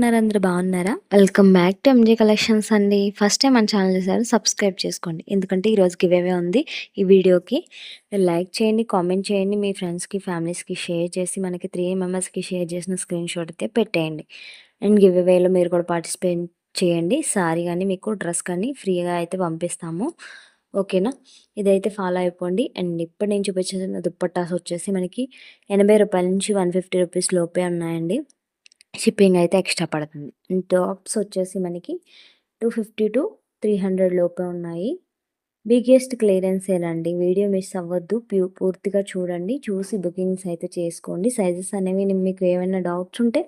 ఉన్నారు? అందరూ బాగున్నారా? Welcome back to M J collections అండి. ఫస్ట్ టైం మన ఛానల్ చూసారు సబ్స్క్రైబ్ చేసుకోండి. ఎందుకంటే ఈరోజు గివ్ అవే ఉంది ఈ వీడియోకి. మీరు లైక్ చేయండి, కామెంట్ చేయండి, మీ ఫ్రెండ్స్కి ఫ్యామిలీస్కి షేర్ చేసి మనకి 3 మెంబర్స్కి షేర్ చేసిన స్క్రీన్ షాట్ అయితే పెట్టేయండి. అండ్ గివ్ అవేలో మీరు కూడా పార్టిసిపేట్ చేయండి. సారీ కానీ మీకు డ్రెస్ కానీ ఫ్రీగా అయితే పంపిస్తాము. ఓకేనా? ఇదైతే ఫాలో అయిపోండి. అండ్ ఇప్పుడు నేను చూపించిన దుప్పట్టాస్ వచ్చేసి మనకి 80 రూపాయల నుంచి 150 రూపీస్ లోపే ఉన్నాయండి. షిప్పింగ్ అయితే ఎక్స్ట్రా పడుతుంది. టాప్స్ వచ్చేసి మనకి 250-300 లోపే ఉన్నాయి. బిగ్గెస్ట్ క్లియరెన్స్ సేల్ అండి. వీడియో మిస్ అవ్వద్దు, పూర్తిగా చూడండి. చూసి బుకింగ్స్ అయితే చేసుకోండి. సైజెస్ అనేవి మీకు ఏమైనా డౌట్స్ ఉంటే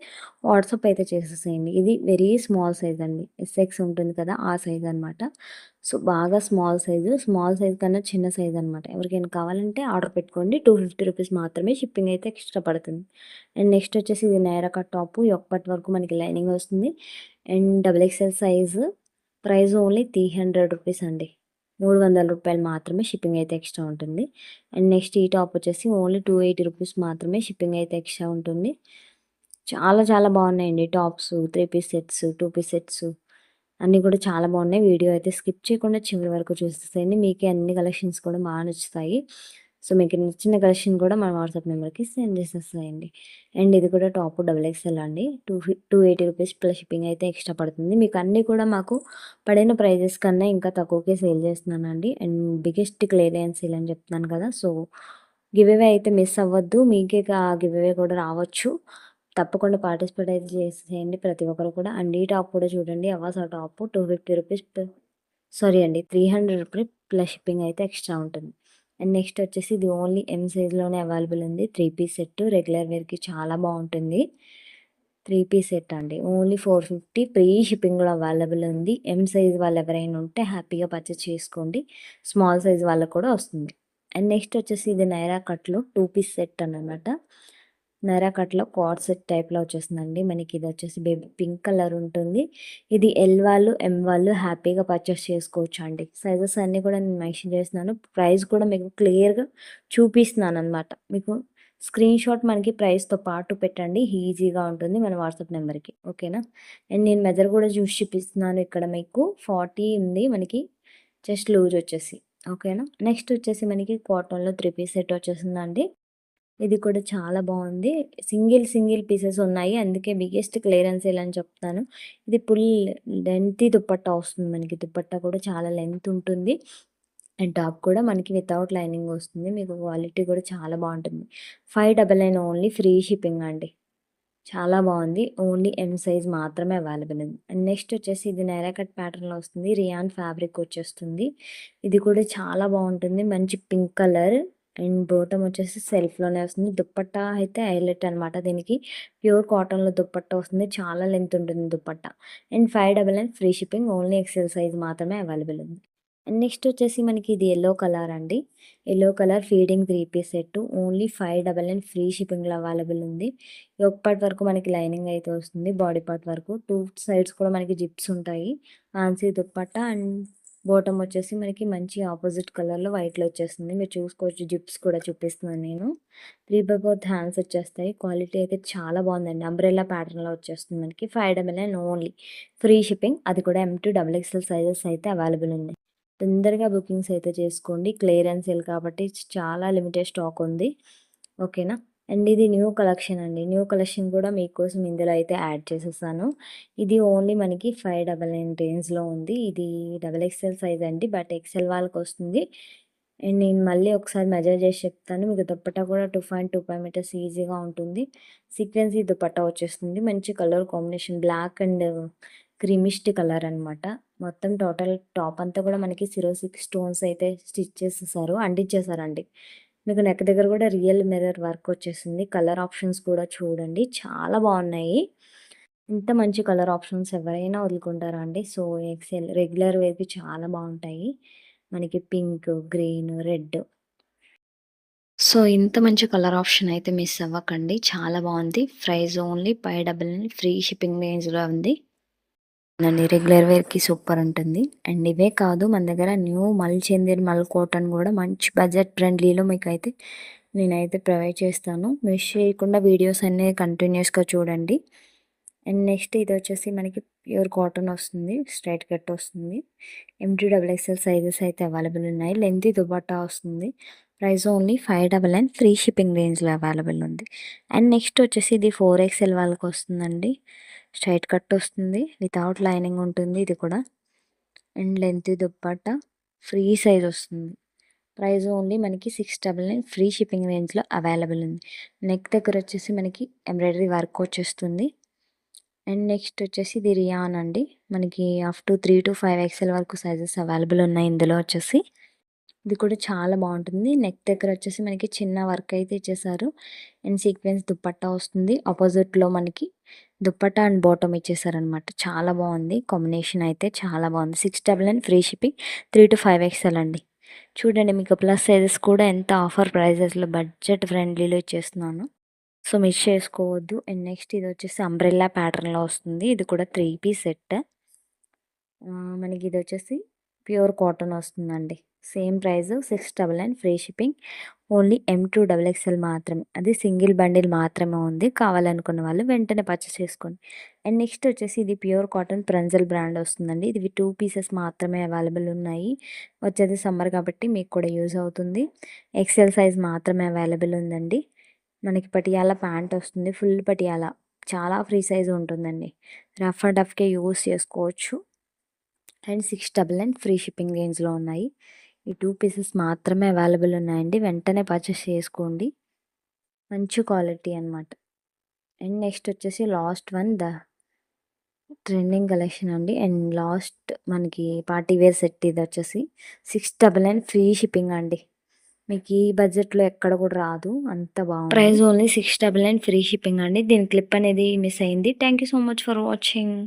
వాట్సాప్ అయితే చేసేసేయండి. ఇది వెరీ స్మాల్ సైజ్ అండి. ఎస్ఎక్స్ ఉంటుంది కదా, ఆ సైజ్ అనమాట. సో బాగా స్మాల్ సైజ్ కన్నా చిన్న సైజ్ అనమాట. ఎవరికైనా కావాలంటే ఆర్డర్ పెట్టుకోండి. 250 రూపీస్ మాత్రమే షిప్పింగ్ అయితే ఎక్స్ట్రా పడుతుంది. అండ్ నెక్స్ట్ వచ్చేసి ఇది నైరా కట్ టాప్. ఎప్పటి వరకు మనకి లైనింగ్ వస్తుంది. And XXL size. Price only 300 rupees అండి. 300 రూపాయలు మాత్రమే షిప్పింగ్ అయితే ఎక్స్ట్రా ఉంటుంది. అండ్ నెక్స్ట్ ఈ టాప్ వచ్చేసి ఓన్లీ 280 రూపీస్ మాత్రమే షిప్పింగ్ అయితే ఎక్స్ట్రా ఉంటుంది. చాలా చాలా బాగున్నాయండి tops. 3 piece sets, 2 piece sets అన్నీ కూడా చాలా బాగున్నాయి. వీడియో అయితే స్కిప్ చేయకుండా చివరి వరకు చూసేసేయండి. మీకే అన్ని కలెక్షన్స్ కూడా బాగా నచ్చుతాయి. సో మీకు నచ్చిన కలెక్షన్ కూడా మన వాట్సాప్ నెంబర్కి సెండ్ చేసేసేయండి. అండ్ ఇది కూడా టాప్ XXL అండి. 280 రూపీస్ ప్లస్ షిప్పింగ్ అయితే ఎక్స్ట్రా పడుతుంది. మీకు అన్నీ కూడా మాకు పడిన ప్రైజెస్ కన్నా ఇంకా తక్కువకే సేల్ చేస్తున్నానండి. అండ్ బిగ్గెస్ట్ క్లియరెన్స్ సేల్ అని చెప్తున్నాను కదా. సో గివ్ అవే అయితే మిస్ అవ్వద్దు. మీకే గివ్ అవే కూడా రావచ్చు. తప్పకుండా పార్టిసిపేట్ అయితే చేసేయండి ప్రతి ఒక్కరు కూడా. అండ్ ఈ టాప్ కూడా చూడండి. అవాస్ ఆ టాప్ 250 రూపీస్, సారీ అండి 300 రూపీస్ ప్లస్ షిప్పింగ్ అయితే ఎక్స్ట్రా ఉంటుంది. అండ్ నెక్స్ట్ వచ్చేసి ఇది ఓన్లీ ఎం సైజ్లోనే అవైలబుల్ ఉంది. 3 పీస్ సెట్ రెగ్యులర్ వేర్కి చాలా బాగుంటుంది. 3 పీస్ సెట్ అండి. ఓన్లీ 450 ఫ్రీ షిప్పింగ్ కూడా అవైలబుల్ ఉంది. ఎం సైజ్ వాళ్ళు ఎవరైనా ఉంటే హ్యాపీగా పర్చేస్ చేసుకోండి. స్మాల్ సైజ్ వాళ్ళకు కూడా వస్తుంది. అండ్ నెక్స్ట్ వచ్చేసి ఇది నైరా కట్లో 2 పీస్ సెట్ అనమాట. నైరా కట్లో కార్డ్ సెట్ టైప్లో వచ్చేస్తుందండి. మనకి ఇది వచ్చేసి బేబీ పింక్ కలర్ ఉంటుంది. ఇది ఎల్ వాళ్ళు ఎం వాళ్ళు హ్యాపీగా పర్చేస్ చేసుకోవచ్చు అండి. సైజెస్ అన్నీ కూడా నేను మెన్షన్ చేస్తున్నాను. ప్రైస్ కూడా మీకు క్లియర్గా చూపిస్తున్నాను అనమాట. మీకు స్క్రీన్ షాట్ మనకి ప్రైస్తో పాటు పెట్టండి, ఈజీగా ఉంటుంది మన వాట్సాప్ నెంబర్కి. ఓకేనా? అండ్ నేను మెజర్ కూడా చూసి చూపిస్తున్నాను. ఇక్కడ మీకు 40 ఉంది మనకి చెస్ట్ లూజ్ వచ్చేసి. ఓకేనా? నెక్స్ట్ వచ్చేసి మనకి కాటన్లో 3 పీస్ సెట్ వచ్చేసిందండి. ఇది కూడా చాలా బాగుంది. సింగిల్ పీసెస్ ఉన్నాయి. అందుకే బిగ్గెస్ట్ క్లియరెన్స్ సేల్ అని చెప్తాను. ఇది ఫుల్ లెంతీ దుప్పట్టా వస్తుంది మనకి. దుప్పట్టా కూడా చాలా లెంత్ ఉంటుంది. అండ్ టాప్ కూడా మనకి వితౌట్ లైనింగ్ వస్తుంది. మీకు క్వాలిటీ కూడా చాలా బాగుంటుంది. 599 ఓన్లీ ఫ్రీ షిప్పింగ్ అండి. చాలా బాగుంది. ఓన్లీ ఎం సైజ్ మాత్రమే అవైలబుల్ ఉంది. అండ్ నెక్స్ట్ వచ్చేసి ఇది నైరా కట్ ప్యాటర్న్లో వస్తుంది. రియాన్ ఫ్యాబ్రిక్ వచ్చేస్తుంది. ఇది కూడా చాలా బాగుంటుంది. మంచి పింక్ కలర్. అండ్ బోటం వచ్చేసి సెల్ఫ్లోనే వస్తుంది. దుప్పట్టా అయితే హైలైట్ అనమాట. దీనికి ప్యూర్ కాటన్లో దుప్పట్టా వస్తుంది. చాలా లెంత్ ఉంటుంది dupatta. And 599 free shipping. Only XL size మాత్రమే అవైలబుల్ ఉంది. అండ్ నెక్స్ట్ వచ్చేసి మనకి ఇది ఎల్లో కలర్ అండి. Yellow colour feeding 3 piece set only 599 free షిప్పింగ్లో అవైలబుల్ ఉంది. యోక్ పార్ట్ వరకు మనకి లైనింగ్ అయితే వస్తుంది. బాడీ పార్ట్ వరకు 2 సైడ్స్ కూడా మనకి జిప్స్ ఉంటాయి. ఫ్యాన్సీ దుప్పట్టా. అండ్ బాటమ్ వచ్చేసి మనకి మంచి ఆపోజిట్ కలర్లో వైట్లో వచ్చేస్తుంది. మీరు చూసుకోవచ్చు. జిప్స్ కూడా చూపిస్తున్నాను నేను. 3/4 హ్యాండ్స్ వచ్చేస్తాయి. క్వాలిటీ అయితే చాలా బాగుందండి. అంబ్రెల్లా ప్యాటర్న్లో వచ్చేస్తుంది మనకి. 599 ఓన్లీ ఫ్రీ షిప్పింగ్. అది కూడా M2 XXL సైజెస్ అయితే అవైలబుల్ ఉన్నాయి. తొందరగా బుకింగ్స్ అయితే చేసుకోండి. క్లియరెన్స్ సేల్ కాబట్టి చాలా లిమిటెడ్ స్టాక్ ఉంది. ఓకేనా? అండ్ ఇది న్యూ కలెక్షన్ అండి. న్యూ కలెక్షన్ కూడా మీకోసం ఇందులో అయితే యాడ్ చేసేసాను. ఇది ఓన్లీ మనకి 599 రేంజ్లో ఉంది. ఇది XXL సైజ్ అండి. బట్ XL వాళ్ళకి వస్తుంది. అండ్ నేను మళ్ళీ ఒకసారి మెజర్ చేసి చెప్తాను. మీకు దుప్పట్టా కూడా 2.25 మీటర్స్ ఈజీగా ఉంటుంది. సీక్వెన్సీ దుప్పట్టా వచ్చేస్తుంది. మంచి colour combination black and creamish colour అనమాట. మొత్తం టోటల్ టాప్ అంతా కూడా మనకి 06 స్టోన్స్ అయితే స్టిచ్ చేసేసారు, అంటించేసారండి. మీకు నెక్ దగ్గర కూడా రియల్ మిర్రర్ వర్క్ వచ్చేసింది. కలర్ ఆప్షన్స్ కూడా చూడండి, చాలా బాగున్నాయి. ఇంత మంచి కలర్ ఆప్షన్స్ ఎవరైనా వదులుకుంటారా అండి. సో XL రెగ్యులర్ వేర్కి చాలా బాగుంటాయి. మనకి పింక్, గ్రీన్, రెడ్. సో ఇంత మంచి కలర్ ఆప్షన్ అయితే మిస్ అవ్వకండి. చాలా బాగుంది. ప్రైస్ ఓన్లీ 599 ఫ్రీ షిప్పింగ్ రేంజ్లో ఉంది. రెగ్యులర్ వేర్కి సూపర్ ఉంటుంది. అండ్ ఇవే కాదు, మన దగ్గర న్యూ మల్చందేరి మల్ కాటన్ కూడా మంచి బడ్జెట్ ఫ్రెండ్లీలో మీకు అయితే నేనైతే ప్రొవైడ్ చేస్తాను. మిస్ చేయకుండా వీడియోస్ అన్నీ కంటిన్యూస్గా చూడండి. అండ్ నెక్స్ట్ ఇది వచ్చేసి మనకి ప్యూర్ కాటన్ వస్తుంది, స్ట్రైట్ కట్ వస్తుంది. MT XXL సైజెస్ అయితే అవైలబుల్ ఉన్నాయి. లెంతీ దుపట్టా వస్తుంది. ప్రైస్ ఓన్లీ 599, ఫ్రీ షిప్పింగ్ రేంజ్లో అవైలబుల్ ఉంది. అండ్ నెక్స్ట్ వచ్చేసి ఇది 4XL వాళ్ళకి వస్తుందండి. స్ట్రైట్ కట్ వస్తుంది, వితౌట్ లైనింగ్ ఉంటుంది ఇది కూడా. And lengthy dupatta, free size వస్తుంది. ప్రైస్ ఓన్లీ మనకి 699, ఫ్రీ షిప్పింగ్ రేంజ్లో అవైలబుల్ ఉంది. నెక్ దగ్గర వచ్చేసి మనకి ఎంబ్రాయిడరీ వర్క్ వచ్చేస్తుంది. అండ్ నెక్స్ట్ వచ్చేసి ఇది రియాన్ అండి. మనకి అప్ టు 3 to 5XL వరకు సైజెస్ అవైలబుల్ ఉన్నాయి ఇందులో వచ్చేసి. ఇది కూడా చాలా బాగుంటుంది. నెక్ దగ్గర వచ్చేసి మనకి చిన్న వర్క్ అయితే ఇచ్చేసారు. అండ్ సీక్వెన్స్ దుపట్టా వస్తుంది. ఆపోజిట్లో మనకి దుపట్టా అండ్ బాటమ్ ఇచ్చేసారనమాట. చాలా బాగుంది కాంబినేషన్ అయితే, చాలా బాగుంది. 699, ఫ్రీ షిప్పింగ్, 3 to 5XL అండి. చూడండి మీకు ప్లస్ సైజెస్ కూడా ఎంత ఆఫర్ ప్రైజెస్లో బడ్జెట్ ఫ్రెండ్లీలో ఇచ్చేస్తున్నాను. సో మిస్ చేసుకోవద్దు. అండ్ నెక్స్ట్ ఇది వచ్చేసి అంబ్రెల్లా ప్యాటర్న్లో వస్తుంది. ఇది కూడా 3 పీస్ సెట్. మనకి ఇది వచ్చేసి ప్యూర్ కాటన్ వస్తుందండి. Same price 699, free shipping, only M2XXL మాత్రమే. అది సింగిల్ బండిల్ మాత్రమే ఉంది. కావాలనుకున్న వాళ్ళు వెంటనే పర్చేస్ చేసుకోండి. అండ్ నెక్స్ట్ వచ్చేసి ఇది ప్యూర్ కాటన్ ప్రంజల్ బ్రాండ్ వస్తుందండి. ఇది 2 పీసెస్ మాత్రమే అవైలబుల్ ఉన్నాయి. వచ్చేది సమ్మర్ కాబట్టి మీకు కూడా యూజ్ అవుతుంది. XL సైజ్ మాత్రమే అవైలబుల్ ఉందండి. మనకి పటియాలా ప్యాంట్ వస్తుంది, ఫుల్ పటియాలా, చాలా ఫ్రీ సైజ్ ఉంటుందండి. రఫ్ అండ్ టఫ్కే యూస్ చేసుకోవచ్చు. అండ్ 699, ఫ్రీ షిప్పింగ్ రేంజ్లో ఉన్నాయి. ఈ 2 పీసెస్ మాత్రమే అవైలబుల్ ఉన్నాయండి. వెంటనే పర్చేస్ చేసుకోండి. మంచి క్వాలిటీ అనమాట. అండ్ నెక్స్ట్ వచ్చేసి లాస్ట్ వన్ ట్రెండింగ్ కలెక్షన్ అండి. అండ్ లాస్ట్ మనకి పార్టీ వేర్ సెట్ ఇది వచ్చేసి 699, ఫ్రీ షిప్పింగ్ అండి. మీకు ఈ బడ్జెట్లో ఎక్కడ కూడా రాదు, అంత బాగుంది. ప్రైస్ ఓన్లీ 699, ఫ్రీ షిప్పింగ్ అండి. దీని క్లిప్ అనేది మిస్ అయింది. Thank you so much for watching.